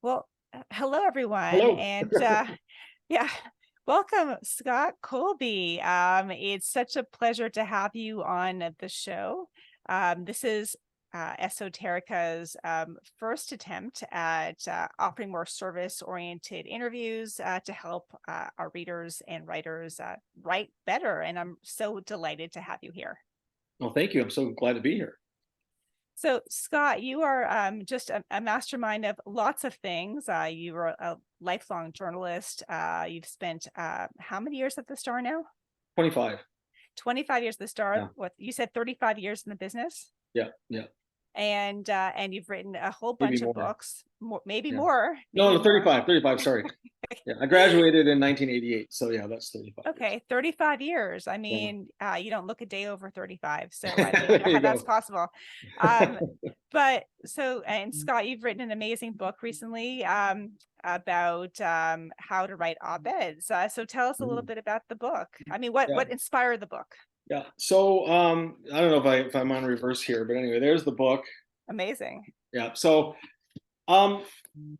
Well, hello everyone, Hello. and yeah, welcome Scott Colby. It's such a pleasure to have you on the show. This is Esoterica's first attempt at offering more service-oriented interviews to help our readers and writers write better, and I'm so delighted to have you here. Well, thank you. I'm so glad to be here. So, Scott, you are just a mastermind of lots of things. You are a lifelong journalist. You've spent how many years at the Star now? 25. 25 years at the Star. Yeah. What you said, 35 years in the business, Yeah. Yeah. and you've written a whole Maybe bunch of more. books, more, maybe Yeah. more, No, maybe no, more. 35. 35. Sorry. Yeah. I graduated in 1988. So yeah, that's 35 years. Okay, 35 years. I Yeah. mean, you don't look a day over 35, so I don't even know There how you that's go. possible. Um, but so, and Scott, you've written an amazing book recently about how to write op-eds. So tell us a little Mm. bit about the book. I mean, what Yeah. inspired the book? Yeah. So I don't know if I'm on reverse here, but anyway, there's the book. Amazing. Yeah. So um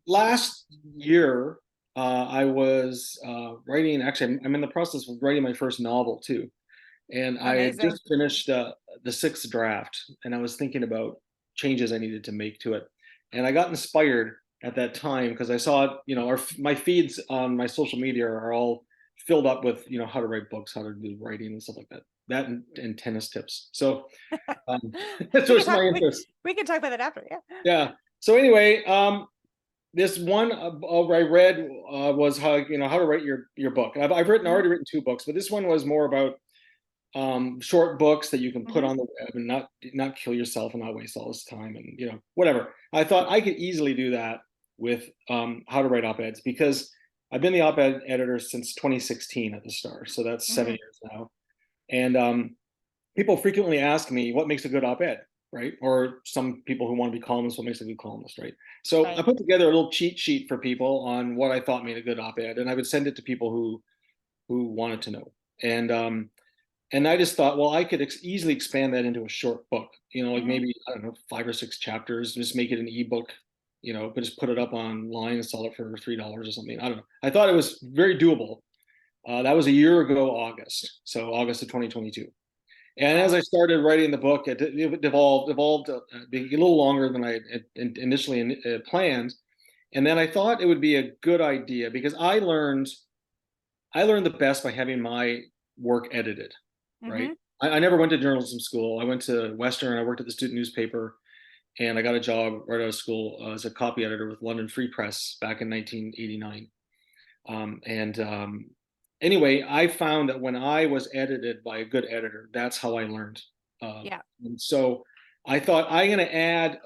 last year I was writing. Actually, I'm in the process of writing my first novel too. And I had Amazing. just finished the sixth draft, and I was thinking about changes I needed to make to it. And I got inspired at that time because I saw it, my feeds on my social media are all filled up with, how to write books, how to do writing and stuff like that. That and tennis tips. So that's We can just talk. my interest. We can talk about that after. Yeah. Yeah. So anyway, this one I read was how to write your book. And I've Mhm. already written two books, but this one was more about short books that you can put Mhm. on the web and not kill yourself and not waste all this time and whatever. I thought I could easily do that with how to write op-eds because I've been the op-ed editor since 2016 at the Star, so that's seven Mhm. years now. And people frequently ask me what makes a good op-ed, right? Or some people who want to be columnists, what makes a good columnist, right? So I Right. put together a little cheat sheet for people on what I thought made a good op-ed, and I would send it to people who wanted to know. And I just thought, well, I could easily expand that into a short book, like Mhm. maybe, I don't know, 5 or 6 chapters, just make it an ebook, but just put it up online and sell it for $3 or something. I don't know. I thought it was very doable. That was a year ago, August. So August of 2022. And as Wow. I started writing the book, it evolved a little longer than I had initially planned. And then I thought it would be a good idea because I learned the best by having my work edited, right? Mhm. I never went to journalism school. I went to Western. I worked at the student newspaper, and I got a job right out of school as a copy editor with London Free Press back in 1989. And anyway, I found that when I was edited by a good editor, that's how I learned. Yeah. And so I thought I'm going to add.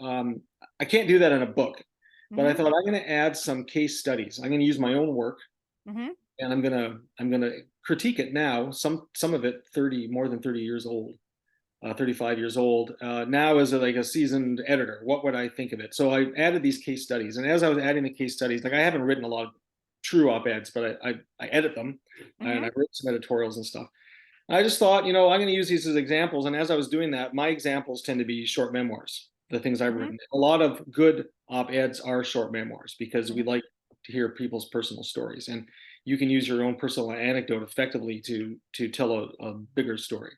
I can't do that in a book, but I Mhm. thought I'm going to add some case studies. I'm going to use my own work Mhm. and I'm gonna critique it now. Some of it more than 30 years old, 35 years old. Now as like a seasoned editor, what would I think of it? So I added these case studies, and as I was adding the case studies, like I haven't written a lot of true op-eds, but I edit them, and Mhm. I've written some editorials and stuff. I just thought, I'm going to use these as examples, and as I was doing that, my examples tend to be short memoirs, the things I've Mhm. written. A lot of good op-eds are short memoirs because we Mhm. like to hear people's personal stories, and you can use your own personal anecdote effectively to tell a bigger story.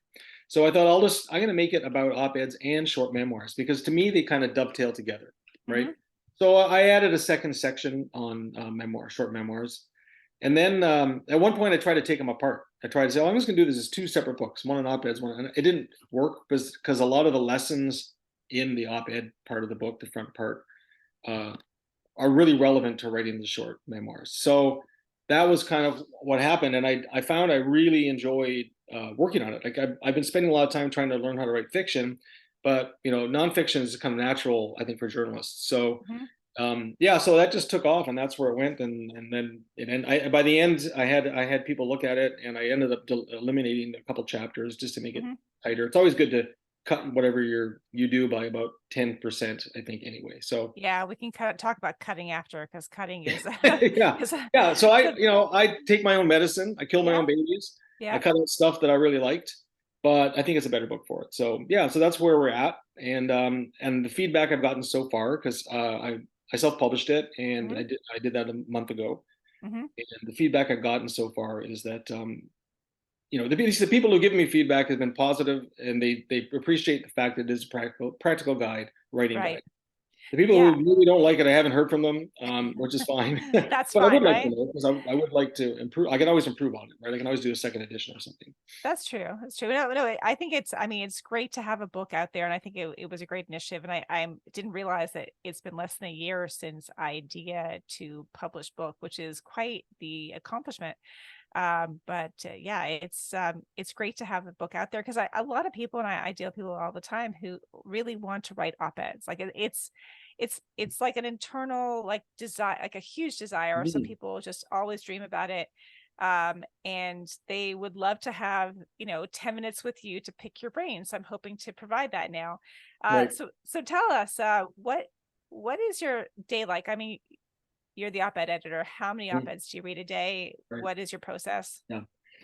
So I thought I'm going to make it about op-eds and short memoirs because to me they kind of dovetail together, right? Mhm. So I added a second section on short memoirs, and then at one point I tried to take them apart. I tried to say, oh, I'm just going to do this as two separate books, one on op-eds, one, and it didn't work because a lot of the lessons in the op-ed part of the book, the front part, uh, are really relevant to writing the short memoirs. So that was kind of what happened, and I found I really enjoyed working on it. Like I've been spending a lot of time trying to learn how to write fiction, but nonfiction is kind of natural, I think, for journalists. So Mhm. yeah, so that just took off, and that's where it went. And then by the end, I had people look at it, and I ended up eliminating a couple chapters just to make it Mhm. tighter. It's always good to cut whatever you do by about 10%, I think, anyway. So Yeah, we can talk about cutting after because cutting is yeah, is yeah. So so I take my own medicine. I kill my yeah, own babies. I yeah. cut out stuff that I really liked, but I think it's a better book for it. So yeah, so that's where we're at, and the feedback I've gotten so far, because I self-published it, and Mhm. I did that a month ago. Mhm. And the feedback I've gotten so far is that the people who give me feedback have been positive, and they appreciate the fact that it is a practical guide, writing guide. Right. The people Yeah. who really don't like it, I haven't heard from them, which is fine. That's But I fine, would like to right? know, because I would like to improve. I can always improve on it, right? I can always do a second edition or something. That's true. That's true. No, no, I think I mean, it's great to have a book out there. And I think it was a great initiative. And I didn't realize that it's been less than a year since idea to publish book, which is quite the accomplishment. But yeah, it's great to have a book out there because a lot of people, and I deal with people all the time who really want to write op-eds. Like it's like an internal like desire, like a huge desire. Some Mhm. people just always dream about it. And they would love to have, 10 minutes with you to pick your brain. So I'm hoping to provide that now. Right. So tell us, what is your day like? I mean, you're the op-ed editor. How many Mm. op-eds do you read a day? Right. What is your process? Yeah.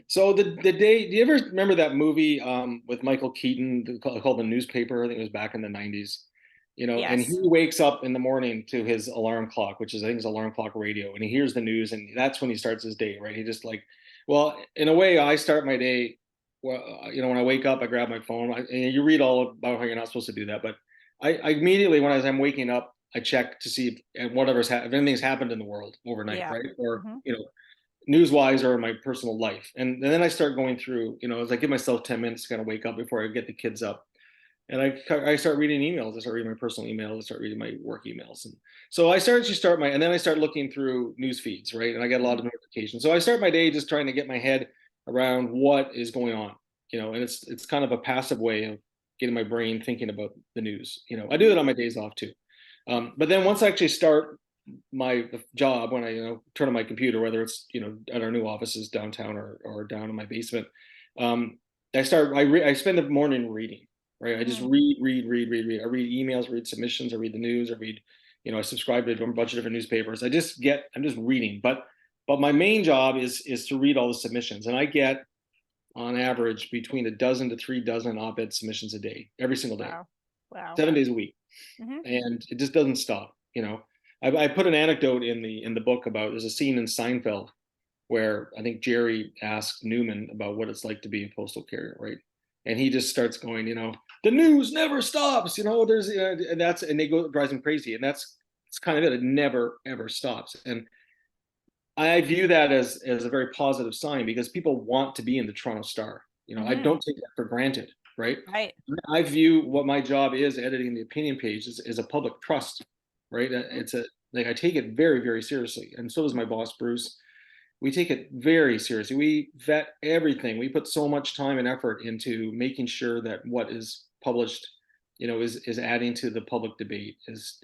So the day, do you ever remember that movie with Michael Keaton called The Newspaper? I think it was back in the 90s. And he Yes. wakes up in the morning to his alarm clock, which is, I think, his alarm clock radio, and he hears the news, and that's when he starts his day, right? He just like, well, in a way, I start my day. Well, when I wake up, I grab my phone. And you read all about how you're not supposed to do that, but I immediately, as I'm waking up, I check to see if anything's happened in the world overnight, Yeah. right? Or Hmm. news wise, or in my personal life. And then I start going through, as I give myself 10 minutes to kind of wake up before I get the kids up. And I start reading emails. I start reading my personal emails. I start reading my work emails. And so and then I start looking through news feeds, right? And I get a lot Hmm. of notifications. So I start my day just trying to get my head around what is going on, and it's kind of a passive way of getting my brain thinking about the news. I do Hmm. that on my days off too. But then once I actually start my job, when I turn on my computer, whether it's at our new offices downtown, or down in my basement, um, I spend the morning reading. Right, I just Hmm. read. I read emails, read submissions, I read the news, I read, I subscribe to a bunch of different newspapers. I'm just reading, but my main job is to read all the submissions, and I get on average between a dozen to 3 dozen op-ed submissions a day, every single day, Wow. Wow. 7 days a week, Hmm. and it just doesn't stop. I put an anecdote in the book about, there's a scene in Seinfeld where I think Jerry asked Newman about what it's like to be a postal carrier, right? And he just starts going, the news never stops. There's and they go, drives him crazy, and it's kind of it. It never ever stops, and I view that as a very positive sign, because people want to be in the Toronto Star. I Hmm. don't take that for granted, right? Right. I view what my job is, editing the opinion page, is a public trust, right? Hmm. It's a like, I take it very, very seriously, and so does my boss, Bruce. We take it very seriously. We vet everything. We put so much time and effort into making sure that what is published, is adding to the public debate, is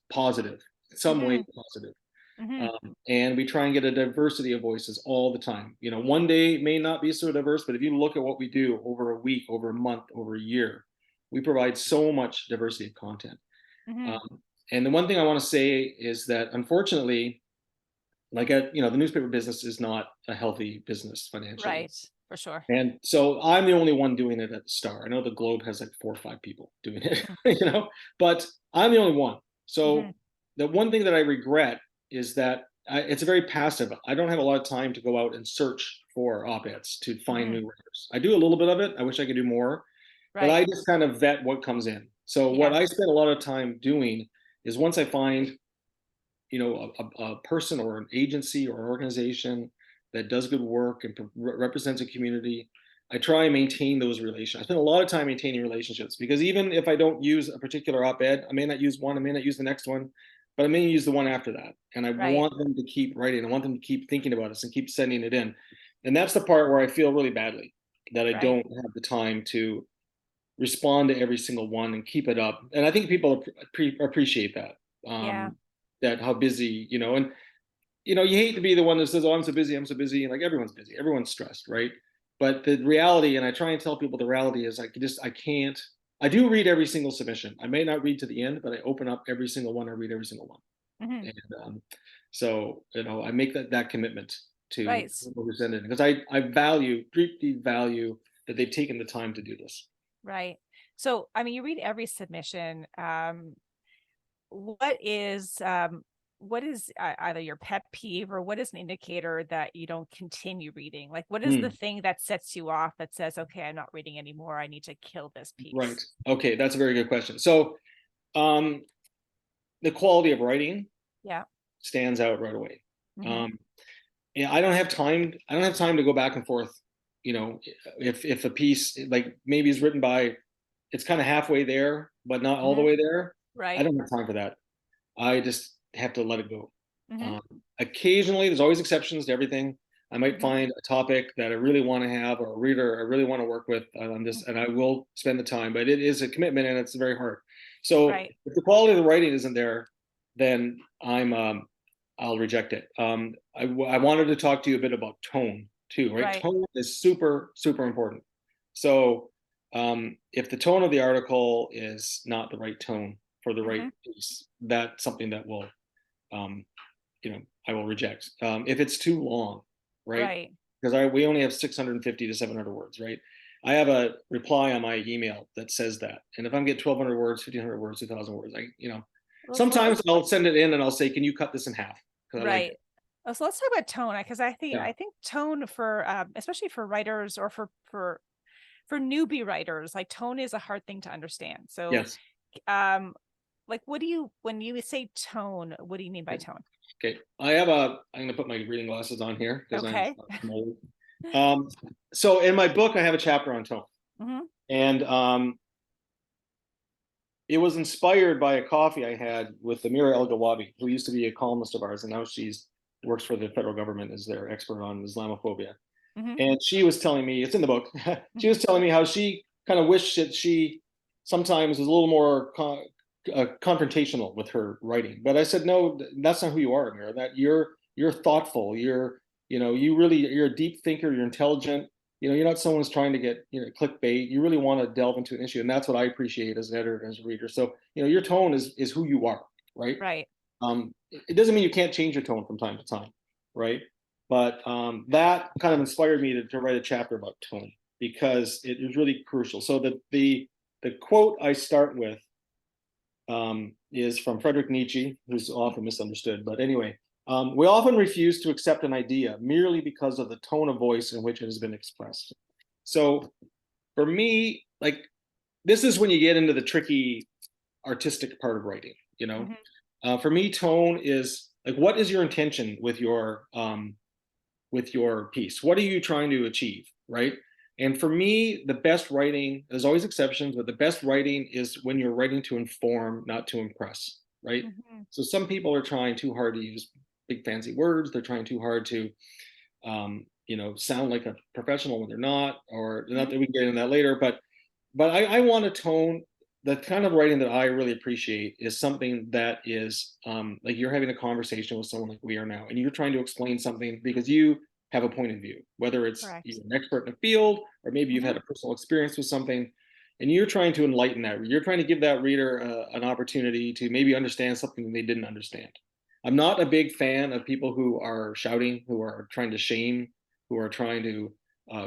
positive, in some way Hmm. positive. Hmm. And we try and get a diversity of voices all the time. One day may not be so diverse, but if you look at what we do over a week, over a month, over a year, we provide so much diversity of content. Hmm. Um, and the one thing I want to say is that, unfortunately, like, the newspaper business is not a healthy business financially. Right. For sure. And so I'm the only one doing it at the Star. I know the Globe has like 4 or 5 people doing it, Hmm. but I'm the only one. Hmm. So the one thing that I regret is that it's a very passive. I don't have a lot of time to go out and search for op-eds to find Hmm. new writers. I do a little bit of it. I wish I could do more, but Right. I just kind of vet what comes in. So what Yeah. I spend a lot of time doing is, once I find a person or an agency or organization that does good work and represents a community, I try and maintain those relations. I spend a lot of time maintaining relationships, because even if I don't use a particular op-ed, I may not use one, I may not use the next one, but I may use the one after that. And I Right. want them to keep writing. I want them to keep thinking about us and keep sending it in. And that's the part where I feel really badly that I Right. don't have the time to respond to every single one and keep it up. And I think people appreciate that. Yeah. That how busy, and you hate to be the one that says, "Oh, I'm so busy," and like, everyone's busy, everyone's stressed, right? But the reality, and I try and tell people, the reality is, I can't. I do read every single submission. I may not read to the end, but I open up every single one. I read every single one, Hmm. and so I make that commitment to Right. people who send it, because I deeply value that they've taken the time to do this. Right. So, I mean, you read every submission. what is either your pet peeve, or what is an indicator that you don't continue reading? Like, what is the Hmm, thing that sets you off that says, okay, I'm not reading anymore, I need to kill this right. piece? Okay, that's a very good question. So, um, the quality of writing Yeah. stands out right away. Mm-hmm. Um, yeah, I don't have time. I don't have time to go back and forth. You know, if a piece like maybe is written by, it's kind of halfway there, but not all the Mm-hmm. way there. I Right. don't have time for that. I just have to let it go. Mm-hmm. Um, Occasionally, there's always exceptions to everything. I might Mm-hmm. find a topic that I really want to have, or a reader I really want to work with on this, and I will spend the time. But it is a commitment, and it's very hard. So Right. if the quality of the writing isn't there, then I'll reject it. I wanted to talk to you a bit about tone too, right? Right. Tone is super, super important. So if the tone of the article is not the right tone for the right Mm-hmm. piece, that's something that will, um, I will reject. If it's too long, right? Right. Because we only have 650 to 700 words, right? I have a reply on my email that says that, and if I'm getting 1,200 words, 1,500 words, 2,000 words, So sometimes let's I'll send it in and I'll say, "Can you cut this in half?" Because I like right. it. So let's talk about tone, because Yeah. I think tone for especially for writers, or for newbie writers, like, tone is a hard thing to understand. So Yes. um like, what do you, when you say tone, what do you mean by tone? Okay. I'm going to put my reading glasses on here because Okay. I'm old. Um, so in my book, I have a chapter on tone, Mm-hmm. and it was inspired by a coffee I had with Amira El Gawabi, who used to be a columnist of ours, and now she's works for the federal government as their expert on Islamophobia. Mm-hmm. And she was telling me, it's in the book. She was telling me how she kind of wished that she sometimes was a little more confrontational with her writing. But I said, no, that's not who you are, Amira. That you're thoughtful. You're a deep thinker. You're intelligent. You're not someone who's trying to get clickbait. You really want to delve into an issue, and that's what I appreciate as an editor and as a reader. So your tone is who you are, right? Right. It doesn't mean you can't change your tone from time to time, right? But that kind of inspired me to write a chapter about tone because it is really crucial. So the quote I start with is from Friedrich Nietzsche, who's often misunderstood. But anyway, we often refuse to accept an idea merely because of the tone of voice in which it has been expressed. So for me, like, this is when you get into the tricky artistic part of writing. Mm-hmm. For me, tone is like, what is your intention with your piece? What are you trying to achieve, right? And for me, the best writing, there's always exceptions, but the best writing is when you're writing to inform, not to impress, right? Mm-hmm. So some people are trying too hard to use big fancy words. They're trying too hard to, sound like a professional when they're not, or not Mm-hmm. that we can get into that later. But I want a tone. The kind of writing that I really appreciate is something that is like you're having a conversation with someone like we are now, and you're trying to explain something because you have a point of view, whether it's Correct. you're an expert in a field or maybe you've Mm-hmm. had a personal experience with something, and you're trying to enlighten that. You're trying to give that reader an opportunity to maybe understand something they didn't understand. I'm not a big fan of people who are shouting, who are trying to shame, who are trying to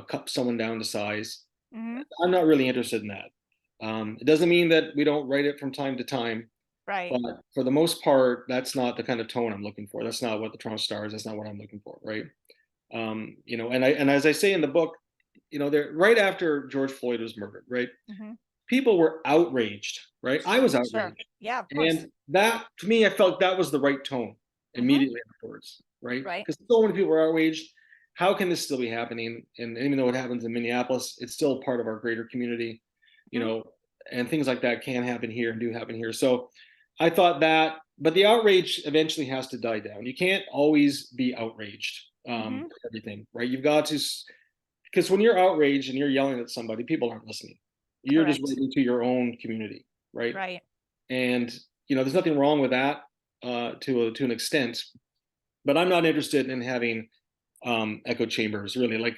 cut someone down to size. Mm-hmm. I'm not really interested in that. It doesn't mean that we don't write it from time to time, Right. but for the most part, that's not the kind of tone I'm looking for. That's not what the Toronto Stars. That's not what I'm looking for, right? And as I say in the book, there right after George Floyd was murdered, right? Mm-hmm. People were outraged, right? I was Sure. outraged, Yeah, of course. and that to me, I felt that was the right tone Mm-hmm. immediately afterwards, right? Right. Because so many people were outraged. How can this still be happening? And even though it happens in Minneapolis, it's still part of our greater community, you Mm-hmm. know, and things like that can happen here and do happen here. So I thought that, but the outrage eventually has to die down. You can't always be outraged Mm-hmm. for everything, right? You've got to, because when you're outraged and you're yelling at somebody, people aren't listening. You're just Correct. writing to your own community, right? Right. And there's nothing wrong with that to an extent, but I'm not interested in having echo chambers. Really, like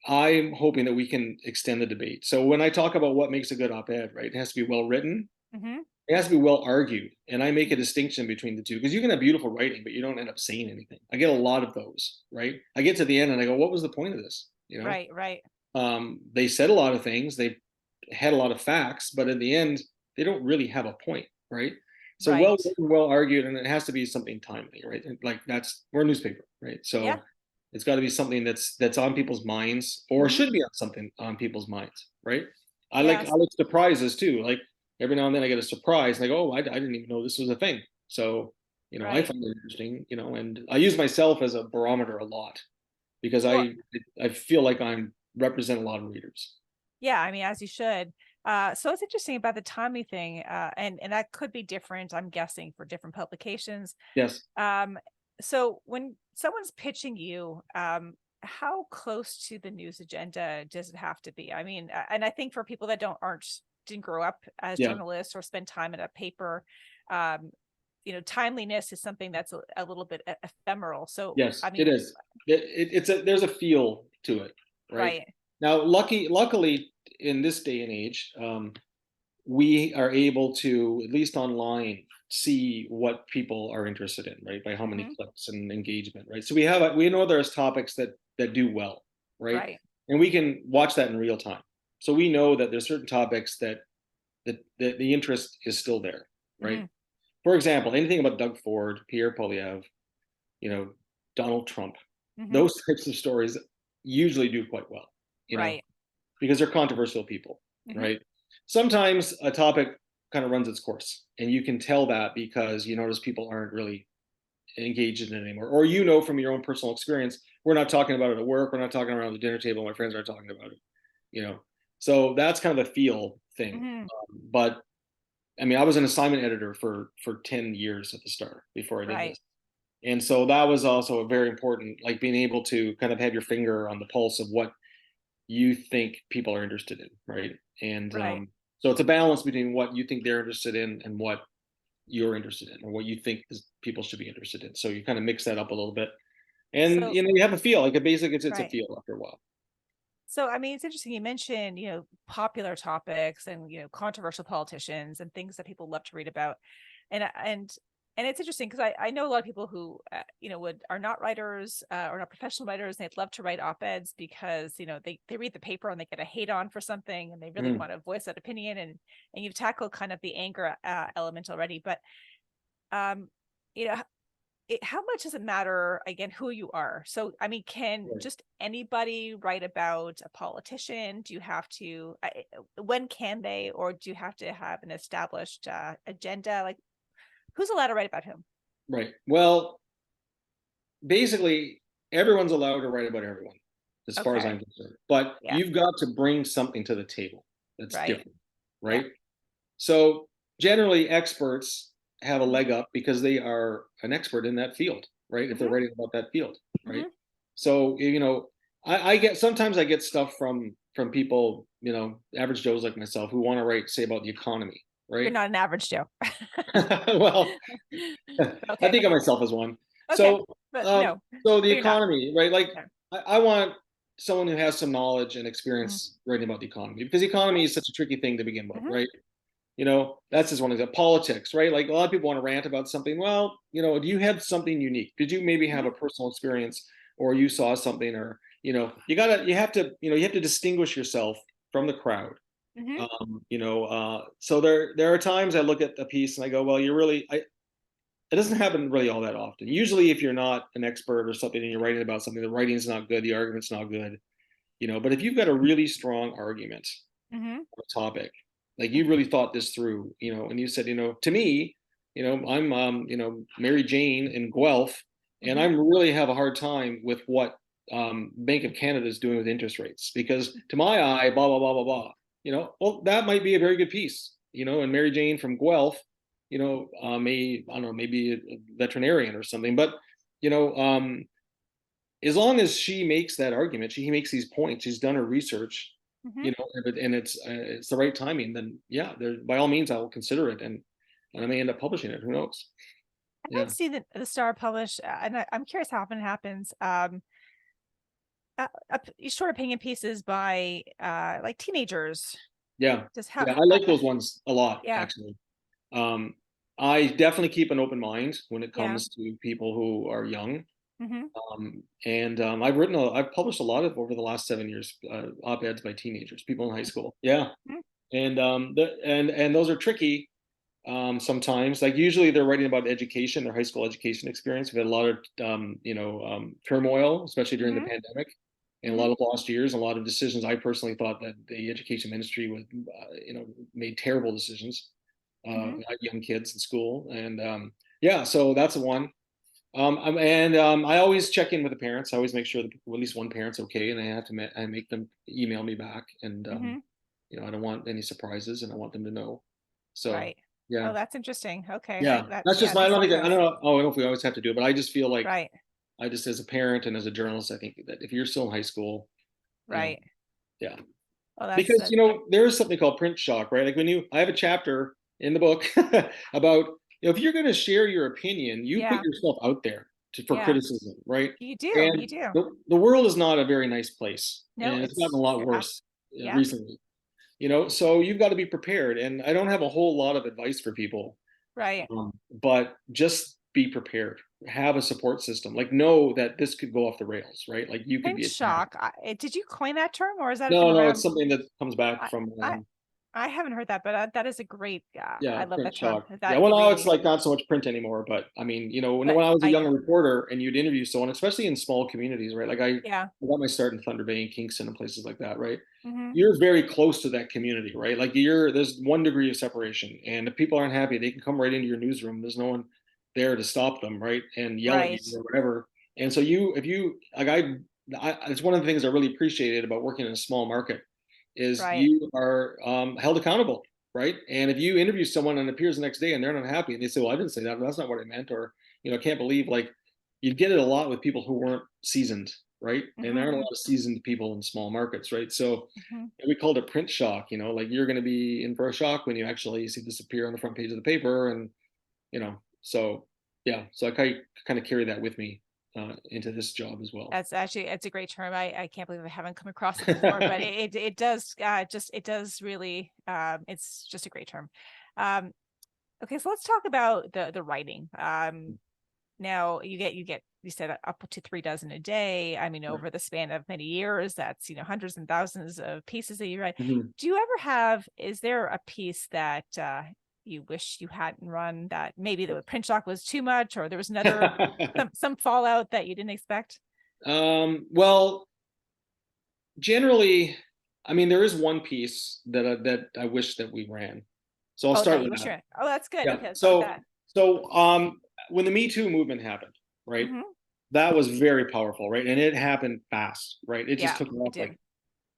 I'm hoping that we can extend the debate. So when I talk about what makes a good op-ed, right, it has to be well written. Mm-hmm. It has to be well argued, and I make a distinction between the two because you can have beautiful writing, but you don't end up saying anything. I get a lot of those, right? I get to the end and I go, "What was the point of this?" Right. Right. They said a lot of things, they had a lot of facts, but in the end, they don't really have a point, right? So well Right. written, well argued, and it has to be something timely, right? Like we're a newspaper, right? Yeah. So it's got to be something that's on people's minds, or Hmm. should be on something on people's minds, right? I Yes. like surprises too. Like every now and then I get a surprise, like, oh, I didn't even know this was a thing. So I Right. find it interesting, and I use myself as a barometer a lot because Well, I feel like I'm represent a lot of readers. yeah, I mean, as you should. So it's interesting about the timely thing, and that could be different, I'm guessing, for different publications. Yes. Um, so when someone's pitching you, how close to the news agenda does it have to be? I mean, and I think for people that didn't grow up as Yeah. journalists or spend time in a paper, um, timeliness is something that's a little bit ephemeral. So, Yes, I it mean, is. It's there's a feel to it, right? right. Now, luckily, in this day and age, we are able to, at least online, see what people are interested in, right? By how many Hmm. clicks and engagement, right? So we know there's topics that do well, right? Right. And we can watch that in real time. So we know that there's certain topics that the interest is still there, right? Hmm. For example, anything about Doug Ford, Pierre Poilievre, you know, Donald Trump, Hmm. those types of stories usually do quite well, Right. because they're controversial people, Hmm. right? Sometimes a topic kind of runs its course, and you can tell that because you notice people aren't really engaged in it anymore, or from your own personal experience, we're not talking about it at work, we're not talking around the dinner table, my friends aren't talking about it, you know. So that's kind of a feel thing. Hmm. But I mean, I was an assignment editor for 10 years at the start before I did this. Right. And so that was also a very important, like being able to kind of have your finger on the pulse of what you think people are interested in, right? And Right. so it's a balance between what you think they're interested in and what you're interested in, or what you think people should be interested in. So you kind of mix that up a little bit, and So, you have a feel, like a basic. It's a right. feel after a while. So, I mean, it's interesting. You mentioned, popular topics and, controversial politicians and things that people love to read about. And it's interesting because I know a lot of people who, are not writers or not professional writers. And they'd love to write op-eds because, they read the paper and they get a hate on for something and they really Mhm. want to voice that opinion. And you've tackled kind of the anger element already. But, um, you know, how much does it matter again who you are? So I mean, can Right. just anybody write about a politician? Do you have to when can they, or do you have to have an established agenda? Like, who's allowed to write about whom? Right. Well, basically, everyone's allowed to write about everyone, as far as Okay. I'm concerned. But Yeah. you've got to bring something to the table that's Right. different, Yeah. right? So generally, experts have a Hmm. leg up because they are an expert in that field, right? If they're Hmm. writing about that field, right? Hmm. So I get sometimes I get stuff from people, average Joes like myself, who want to write, say, about the economy, You're right? not an average Joe. Well, I Okay, think of myself as one. okay, So, but um, no, so the but you're not. economy, right? Like, Yeah. I want someone who has some knowledge and Mhm. experience writing about the economy, because the economy is such a tricky thing to begin with, Mhm. right? That's just one example. Politics, right? Like a lot of people want to rant about something. Well, do you have something unique? Did you maybe have Mhm. a personal experience, or you saw something, or you have to distinguish yourself from the crowd. Mhm. So there are times I look at a piece and I go, well, it doesn't happen really all that often. Usually, if you're not an expert or something and you're writing about something, the writing's not good, the argument's not good. But if you've got a really strong argument Mhm. on a topic, like you really thought this through, and you said, to me, I'm, Mary Jane in Guelph, and Mhm. I'm really have a hard time with what Bank of Canada is doing with interest rates, because to my eye, blah blah blah blah blah. Well, that might be a very good piece. And Mary Jane from Guelph, I don't know, maybe a veterinarian or something, but you know, um, as long as she makes that argument, she makes these points, she's done her research, Mhm. and it's the right timing, then yeah, by all means, I will consider it, and I may end up publishing it. Who knows? I've Yeah, seen the Star publish, and I'm curious how often it happens. Short opinion pieces by like teenagers. yeah, Just yeah. I like those ones a lot, yeah, actually. Um, I definitely keep an open mind when it yeah. comes to people who are young. Hmm. And I've published a lot of over the last 7 years, op-eds by teenagers, people in high school. Yeah, Hmm. and those are tricky, sometimes. Like usually they're writing about education, their high school education experience. We've had a lot of turmoil, especially during the Mm-hmm. pandemic, and a Mm-hmm. lot of lost years, and a lot of decisions. I personally thought that the education ministry was, made terrible decisions. Mm-hmm. Had young kids in school, and yeah, so that's one. I always check in with the parents. I always make sure that at least one parent's okay, and I make them email me back, and Mm-hmm. I don't want any surprises, and I want them to know. So Right. yeah, Oh, that's interesting. Okay. yeah, that's just Yeah, my. I makes a don't lot of think I don't sense. know. Oh, I don't know if we always have to do it, but I just feel like Right. I just as a parent and as a journalist, I think that if you're still in high school, you know, Right. yeah, Oh, that's because that. there is something called print shock, right? Like I have a chapter in the book about, if you're going to share your opinion, you put Yeah. yourself out there for Yeah. criticism, right? You do. And You do. the world is not a very nice place, No, and it's gotten a lot worse yeah. recently. So you've got to be prepared. And I don't have a whole lot of advice for people, Right. but just be prepared. Have a support system. Like know that this could go off the rails, right? Like you could Print be attacked. shock. Did you coin that term, or has that been No, no, it's around? something that comes back I from I I haven't heard that, but that is a great. yeah, I love print that term. shock. Yeah, That well, now it's really. like not so much print anymore, but I mean, But when I was a I. young reporter and you'd interview someone, especially in small communities, right? Like Yeah. I got my start in Thunder Bay and Kingston and places like that, right? Mm-hmm. You're very close to that community, right? Like there's 1 degree of separation, and if people aren't happy, they can come right into your newsroom. There's no one there to stop them, right? And yell at you Right. or whatever. And so if you like, it's one of the things I really appreciated about working in a small market is Right. you are held accountable, right? And if you interview someone and appears the next day and they're not happy and they say, "Well, I didn't say that. That's not what I meant," or I can't believe, like, you'd get it a lot with people who weren't seasoned, right? And there aren't a Mm-hmm. lot of seasoned people in small markets, right? So Mm-hmm. we called it print shock. Like you're going to be in for a shock when you actually see this appear on the front page of the paper, and so yeah, so I kind of carry that with me into this job as well. It's a great term. I can't believe I haven't come across it before, but it does it does really it's just a great term. Um, okay, so let's talk about the writing. Now you said up to 3 dozen a day. I mean, Right. over the span of many years, that's hundreds and thousands of pieces that you write. Mhm. Do you ever have? Is there a piece that you wish you hadn't run, that maybe the print shock was too much, or there was another some fallout that you didn't expect? Well, generally, I mean, there is one piece that I wish that we ran. So I'll Oh, start that you with wish that. you were. Oh, that's good. Yeah. Okay, let's start with So that. so when the Me Too movement happened, right? Hmm. That was very powerful, right? And it happened fast, right? It just Yeah, took it off did. like,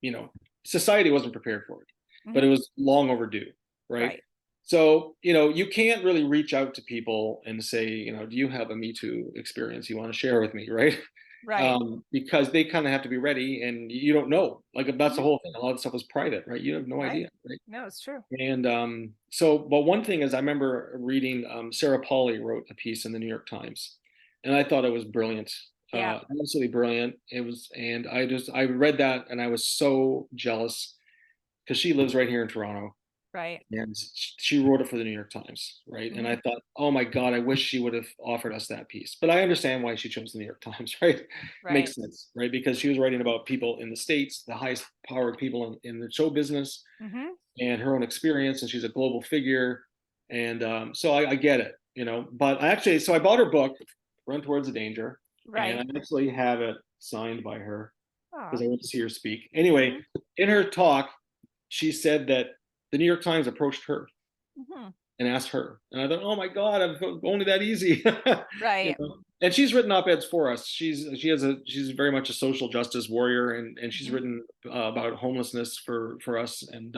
you know, society wasn't prepared for it, but it Hmm. was long overdue, right? Right. So, you can't really reach out to people and say, do you have a Me Too experience you want to share with me, right? Right. Because they kind of have to be ready, and you don't know. Like that's the Hmm. whole thing. A lot of stuff was private, right? You have no Right. idea, right? No, it's true. And but one thing is, I remember reading Sarah Polley wrote a piece in the New York Times, and I thought it was brilliant, Yeah. absolutely brilliant. It was, and I read that, and I was so jealous because she lives right here in Toronto, Right. and she wrote it for the New York Times, right? And I Hmm. thought, oh my God, I wish she would have offered us that piece. But I understand why she chose the New York Times, right? Right. Makes sense, right? Because she was writing about people in the States, the highest powered people in the show business, Hmm. and her own experience, and she's a global figure. And so I get it, But so I bought her book, Run Towards the Danger, and I Right. actually have it signed by her because Oh. I went to see her speak. Anyway, Hmm. in her talk, she said that the New York Times approached her Hmm. and asked her. And I thought, oh my God, I'm only that easy. Right. And she's written op-eds for us. She's very much a social justice warrior, and she's Hmm. written about homelessness for us. And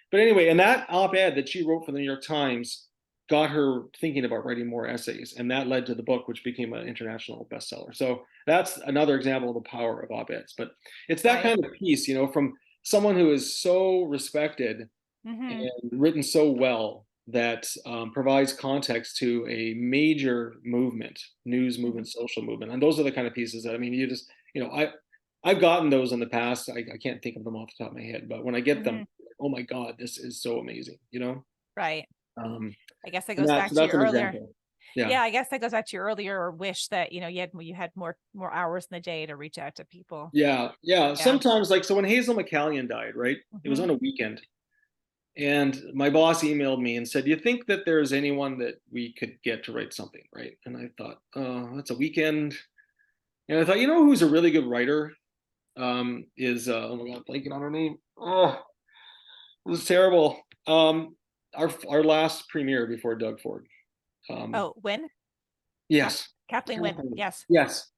but anyway, and that op-ed that she wrote for the New York Times got her thinking about writing more essays, and that led to the book, which became an international bestseller. So that's another example of the power of op-eds. But it's that Right. kind of piece, from someone who is so respected Hmm. and written so well that provides context to a major movement, news Hmm. movement, social movement. And those are the kind of pieces that, I mean, you just, I've gotten those in the past. I can't think of them off the top of my head, but when I get them, Hmm. oh my God, this is so amazing. Right. Um, I guess that and goes back so to that's your an earlier. example. Yeah. Yeah, I guess that goes back to your earlier wish that you had more hours in the day to reach out to people. Yeah. Yeah. Yeah. Sometimes, like, so when Hazel McCallion died, right? It was Hmm. on a weekend. And my boss emailed me and said, "Do you think that there's anyone that we could get to write something?" Right. And I thought, oh, that's a weekend. And I thought, you know who's a really good writer? Is oh my god, blanking on her name. Oh, it was terrible. Our last premiere before Doug Ford. Oh, when? Yes. Kathleen Wynne. Yes. Yes.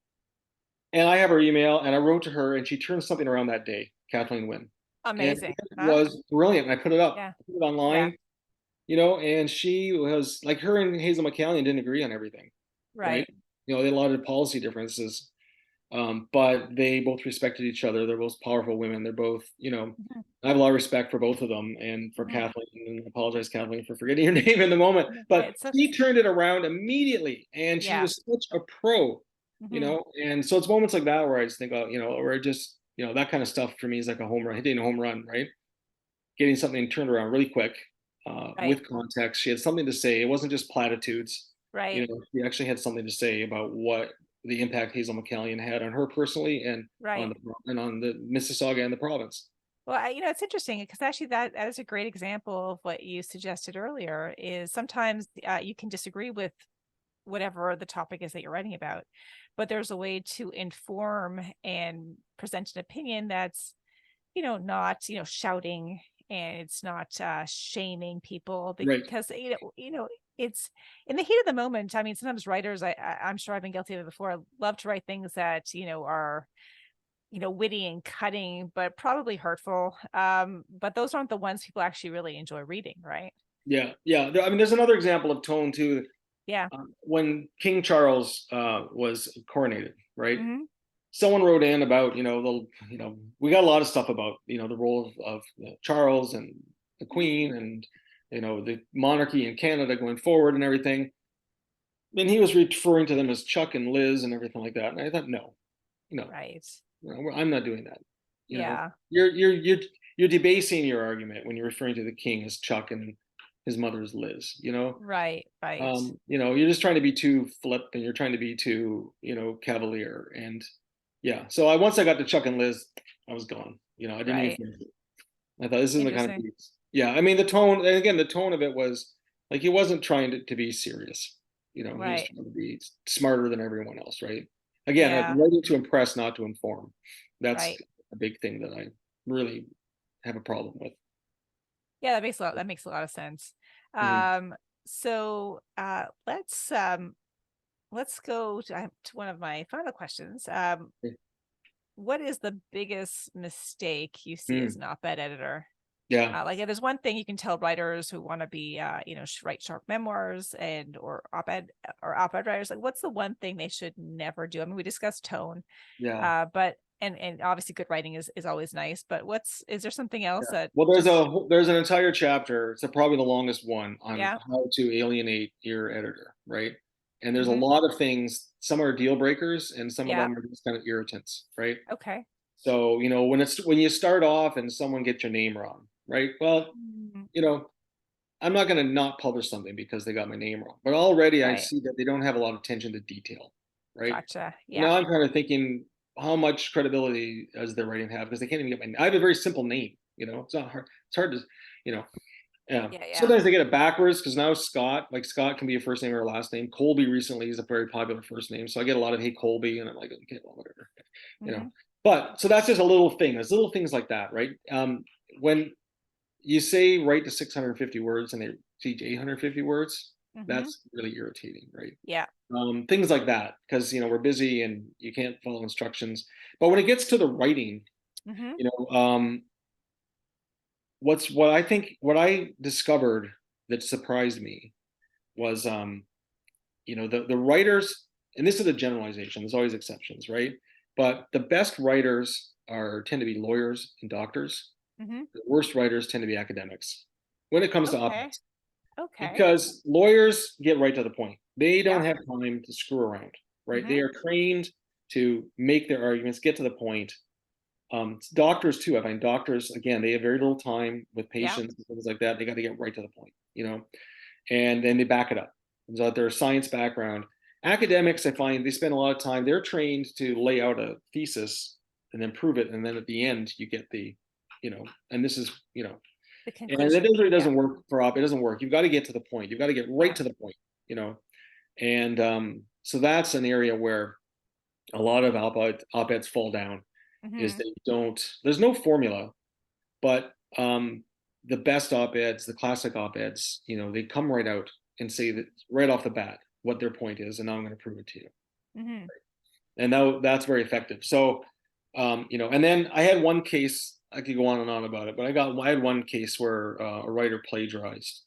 And I have her email, and I wrote to her, and she turned something around that day, Kathleen Wynne, and Amazing. it Huh? was brilliant. And I put it up, Yeah. I put it Yeah. online, and she was like, her and Hazel McCallion didn't agree on everything, right? Right. They had a lot of policy differences, but they both respected each other. They're both powerful women. They're both, Mhm. I have a lot of respect for both of them, and for Mhm. Kathleen. And I apologize, Kathleen, for forgetting your name in the moment. But It's a, she turned it around immediately, and she yeah. was such a pro, Mhm. And so it's moments like that where I just think, oh, where just, that kind of stuff for me is like a home run, hitting a home run, right? Getting something turned around really quick, Right. with context. She had something to say. It wasn't just platitudes. Right. She actually had something to say about what the impact Hazel McCallion had on her personally, and Right. on the Mississauga and the province. Well, it's interesting because actually that is a great example of what you suggested earlier is sometimes you can disagree with whatever the topic is that you're writing about, but there's a way to inform and present an opinion that's, not, shouting, and it's not shaming people Right. because, it's in the heat of the moment. I mean, sometimes writers, I'm sure I've been guilty of it before, love to write things that, are witty and cutting, but probably hurtful. But those aren't the ones people actually really enjoy reading, right? Yeah. Yeah. I mean, there's another example of tone too. Yeah. When King Charles was coronated, right? Hmm. Someone wrote in about, we got a lot of stuff about, the role of Charles and the Queen, and the monarchy in Canada going forward and everything. And he was referring to them as Chuck and Liz and everything like that. And I thought, no, no, Right. I'm not doing that. Yeah. You're debasing your argument when you're referring to the king as Chuck and his mother is Liz. Right. Right. You're just trying to be too flip, and you're trying to be too, cavalier. And yeah, so once I got to Chuck and Liz, I was gone. I didn't even Right. finish it. I thought this isn't the kind of Interesting. piece. Yeah, I mean the tone, and again, the tone of it was like he wasn't trying to be serious. He was Right. trying to be smarter than everyone else, right? Again, Yeah. writing to impress, not to inform. That's Right. a big thing that I really have a problem with. Yeah, that makes a lot of sense. Mhm. So let's go to one of my final questions. What is the biggest mistake you see as Mm. an op-ed editor? Yeah. Like, if there's one thing you can tell writers who want to be, write short memoirs and or op-ed writers, like, what's the one thing they should never do? I mean, we discussed tone, Yeah. but and obviously good writing is always nice, but is there something else Yeah. that Well, just, there's an entire chapter. It's probably the longest one on yeah, how to alienate your editor, right? And there's a mm-hmm, lot of things. Some are deal breakers, and some of yeah, them are just kind of irritants, right? okay, So when you start off and someone gets your name wrong, right? Well, mm, you know, I'm not going to not publish something because they got my name wrong. But already I right, see that they don't have a lot of attention to detail, right? gotcha, yeah, Now I'm kind of thinking, how much credibility does their writing have? Because they can't even get my. I have a very simple name. It's not hard. It's hard to, you know. Yeah. yeah, yeah, Sometimes they get it backwards because now Scott can be a first name or a last name. Colby recently is a very popular first name, so I get a lot of hey Colby, and I'm like, okay, well, whatever, you know. mm-hmm, But so that's just a little thing. There's little things like that, right? When you say write to 650 words and they teach 850 words, mm-hmm, that's really irritating, right? yeah, Things like that, because we're busy and you can't follow instructions. But when it gets to the writing, mm-hmm, you know, what I discovered that surprised me was, the writers, and this is a generalization. There's always exceptions, right? But the best writers tend to be lawyers and doctors. mm-hmm, The worst writers tend to be academics when it comes to okay, op-eds, okay, because lawyers get right to the point. They don't yeah, have time to screw around, right? mm-hmm, They are trained to make their arguments, get to the point. Doctors too. I find doctors, again, they have very little time with yeah, patients and things like that. They got to get right to the point, and then they back it up. So their science background. Academics, I find they spend a lot of time. They're trained to lay out a thesis and then prove it, and then at the end you get the, and this is, The And it conclusion. really Yeah. doesn't work for op. It doesn't work. You've got to get to the point. You've got to get right to the point, you know. And so that's an area where a lot of op-eds fall down, is Hmm. they don't, there's no formula, but the best op-eds, the classic op-eds, you know, they come right out and say that right off the bat what their point is, and now I'm going to prove it to you. Hmm. And now that's very effective. So, you know, and then I had one case, I could go on and on about it, but I had one case where a writer plagiarized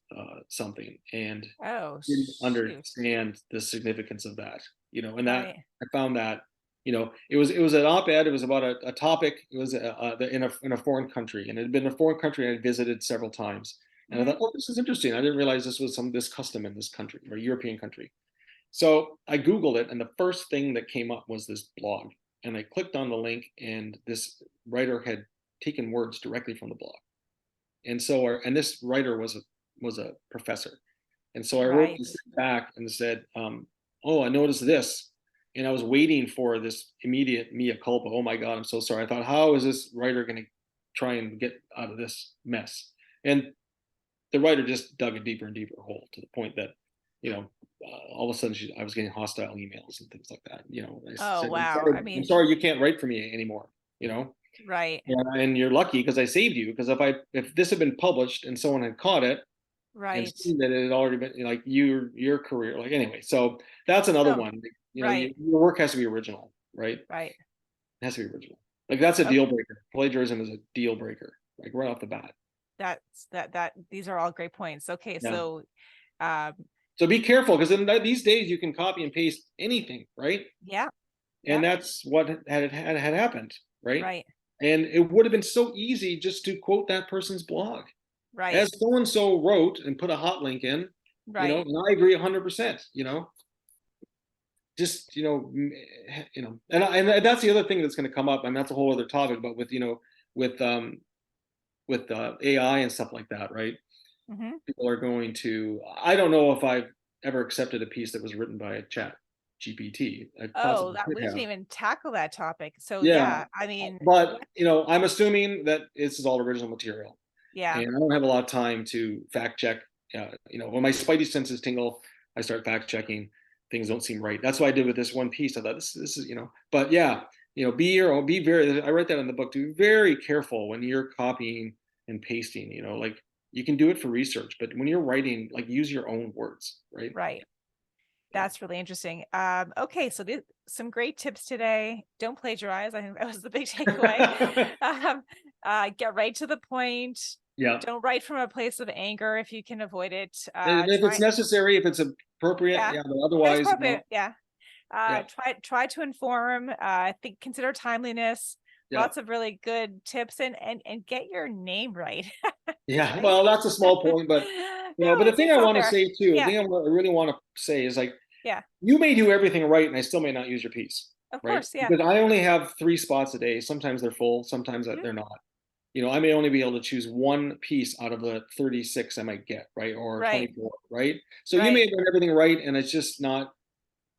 something and Oh, didn't shoot. understand the significance of that, you know, and that Right. I found that, you know, it was an op-ed. It was about a topic. It was in a foreign country, and it had been a foreign country I had visited several times. And I Hmm. thought, oh, this is interesting. I didn't realize this was this custom in this country or European country. So I Googled it, and the first thing that came up was this blog. And I clicked on the link, and this writer had taken words directly from the blog. And so, and this writer was a professor. And so I wrote Right. this back and said, "Oh, I noticed this." And I was waiting for this immediate mea culpa. Oh my God, I'm so sorry. I thought, how is this writer going to try and get out of this mess? And the writer just dug a deeper and deeper hole, to the point that, you know, all of a sudden I was getting hostile emails and things like that. You know, I Oh, said, wow. I I'm mean, sorry, you can't write for me anymore. You know, right. and you're lucky because I saved you. Because if this had been published and someone had caught it and Right. seen that it had already been, like, your career, like, anyway. So that's another Oh, one. You know, right. your work has to be original, right? It Right. has to be original. Like, that's a deal Okay. breaker. Plagiarism is a deal breaker, like, right off the bat. These are all great points. Okay. Yeah. So, um, So be careful, because in these days you can copy and paste anything, right? yeah. And Yeah. that's what had happened, right? Right. And it would have been so easy just to quote that person's blog, Right. as so and so wrote, and put a hot link in, you know. Right. And I agree 100%. You know, just, you know, and that's the other thing that's going to come up, and that's a whole other topic. But with, you know, with AI and stuff like that, right? Hmm. People are going to. I don't know if I've ever accepted a piece that was written by a chat GPT. I Oh, possibly that could we didn't have. even tackle that topic. So Yeah, yeah, I mean, but what? you know, I'm assuming that this is all original material, Yeah. and I don't have a lot of time to fact check. You know, when my spidey senses tingle, I start fact checking. Things don't seem right. That's what I did with this one piece. I thought, this is, you know. But yeah, you know, be very. I write that in the book too. Very careful when you're copying and pasting. You know, like, you can do it for research, but when you're writing, like, use your own words, right? Right. Yeah. That's really interesting. Okay, so some great tips today. Don't plagiarize. I think that was the big takeaway. Um, get right to the point. Yeah. Don't write from a place of anger if you can avoid it. And if it's Try, necessary, if it's appropriate, yeah, yeah. But that's otherwise, no. appropriate. Yeah. Yeah. Try to inform. Think consider timeliness. Yeah. Lots of really good tips, and get your name right. Yeah, Right? well, that's a small point, but you No, know, but the thing it's I out want to there. say too, the Yeah. thing I really want to say is, like, Yeah. you may do everything right, and I still may not use your piece, Of right? course. Yeah. Because I only have 3 spots a day. Sometimes they're full, sometimes Mhm. they're not. You know, I may only be able to choose one piece out of the 36 I might get, right, or Right. 24, right? So you may Right. have done everything right, and it's just not,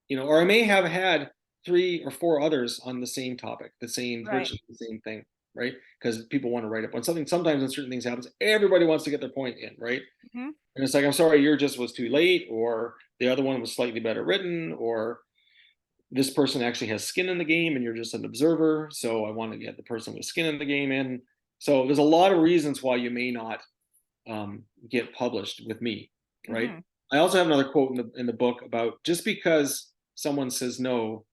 you know, or I may have had 3 or 4 others on the same topic, the same, Right. virtually the same thing, right? Because people want to write up on something. Sometimes when certain things happens, everybody wants to get their point in, right? Mhm. And it's like, I'm sorry, your just was too late, or the other one was slightly better written, or this person actually has skin in the game and you're just an observer. So I want to get the person with skin in the game in. So there's a lot of reasons why you may not get published with me, right? Mhm. I also have another quote in the book about, just because someone says no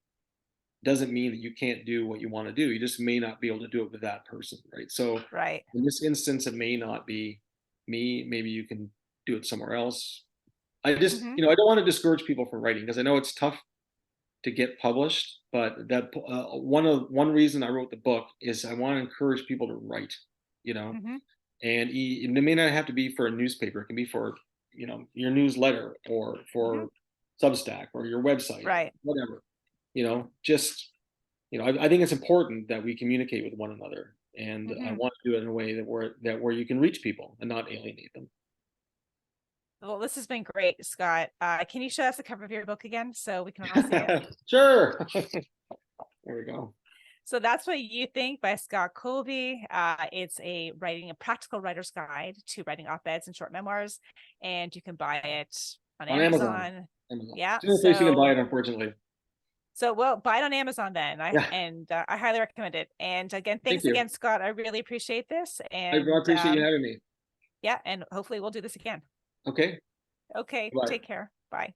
doesn't mean that you can't do what you want to do. You just may not be able to do it with that person, right? So Right. in this instance, it may not be me. Maybe you can do it somewhere else. I just, Mhm. you know, I don't want to discourage people from writing, because I know it's tough to get published. But that one reason I wrote the book is I want to encourage people to write, you know. Mhm. And it may not have to be for a newspaper. It can be for, you know, your newsletter, or Mhm. for Substack, or your website, Right. whatever. You know, just, you know, I think it's important that we communicate with one another, and I Mhm. want to do it in a way where you can reach people and not alienate them. Well, this has been great, Scott. Can you show us the cover of your book again so we can all see it? Sure. There we go. So That's What You Think by Scott Colby. It's a practical writer's guide to writing op-eds and short memoirs, and you can buy it on On Amazon. Amazon. Amazon. Yeah. It's the only place you can buy it, unfortunately. Well, buy it on Amazon then. Yeah. I highly recommend it. And again, thanks Thank you. again, Scott. I really appreciate this. I And appreciate you having me. yeah, and hopefully we'll do this again. Okay. Okay, Bye. take care. Bye.